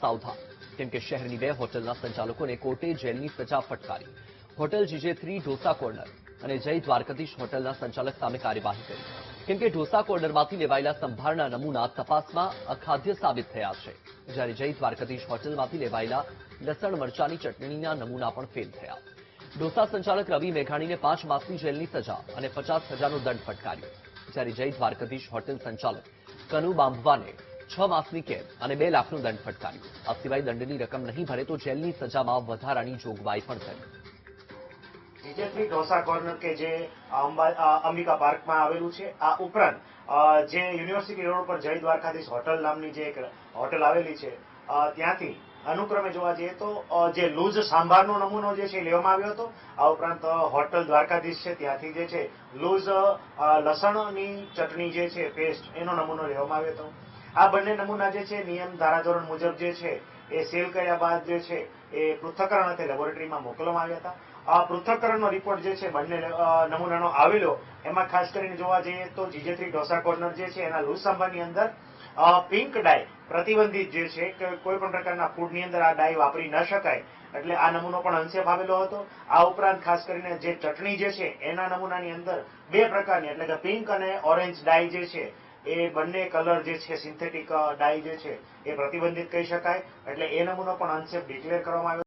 સાવધાન, કેમ કે શહેરની 2 હોટલના સંચાલકોને કોર્ટે જેલની સજા ફટકારી. હોટેલ GJ3 ઢોસા કોર્નર અને જય દ્વારકાધીશ હોટલના સંચાલક સામે કાર્યવાહી કરી, કેમ કે ઢોસા કોર્નરમાંથી લેવાયેલા સંભારના નમૂના તપાસમાં અખાદ્ય સાબિત થયા છે, જ્યારે જય દ્વારકાધીશ હોટલમાંથી લેવાયેલા લસણ મરચાની ચટણીના નમૂના પણ ફેલ થયા. ઢોસા સંચાલક રવિ મેઘાણીને 5 માસની જેલની સજા અને 50,000નો દંડ ફટકાર્યો, જ્યારે જય દ્વારકાધીશ હોટેલ સંચાલક કનુ બાંભવાને 6 માસની કેદ અને 2 લાખનો દંડ ફટકાર્યો. આ સિવાય દંડની રકમ નહીં ભરે તો જેલની સજામાં વધારાની જોગવાઈ પણ થઈ. GJ3 ઢોસા કોર્નર કે જે અંબિકા પાર્કમાં આવેલું છે, આ ઉપરાંત જે યુનિવર્સિટી રોડ પર જય દ્વારકાધીશ હોટલ નામની જે એક હોટલ આવેલી છે, ત્યાંથી અનુક્રમે જોવા જઈએ તો જે લૂઝ સાંભારનો નમૂનો જે છે લેવામાં આવ્યો હતો. આ ઉપરાંત હોટલ દ્વારકાધીશ છે ત્યાંથી જે છે લૂઝ લસણની ચટણી જે છે પેસ્ટ એનો નમૂનો લેવામાં આવ્યો હતો. આ બંને નમૂના જે છે નિયમ ધારાધોરણ મુજબ જે છે એ સીલ કર્યા બાદ જે છે એ પૃથ્થકરણ અર્થે લેબોરેટરીમાં મોકલવામાં આવ્યા હતા. આ પૃથ્થકરણનો રિપોર્ટ જે છે બંને નમૂનાનો આવેલો, એમાં ખાસ કરીને જોવા જઈએ તો GJ3 ઢોસા કોર્નર જે છે એના લૂઝ સાંભારની અંદર પિંક ડાય પ્રતિબંધિત જે છે કે કોઈ પણ પ્રકારના ફૂડની અંદર આ ડાય વાપરી ન શકાય, એટલે આ નમૂનો પણ અંશે આવેલો હતો. આ ઉપરાંત ખાસ કરીને જે ચટણી જે છે એના નમૂનાની અંદર 2 પ્રકારની એટલે કે પિંક અને ઓરેન્જ ડાય જે છે એ બંને કલર જે છે સિન્થેટિક ડાય જે છે એ પ્રતિબંધિત કહી શકાય, એટલે એ નમૂનો પણ અંશે ડિક્લેર કરવામાં આવ્યો.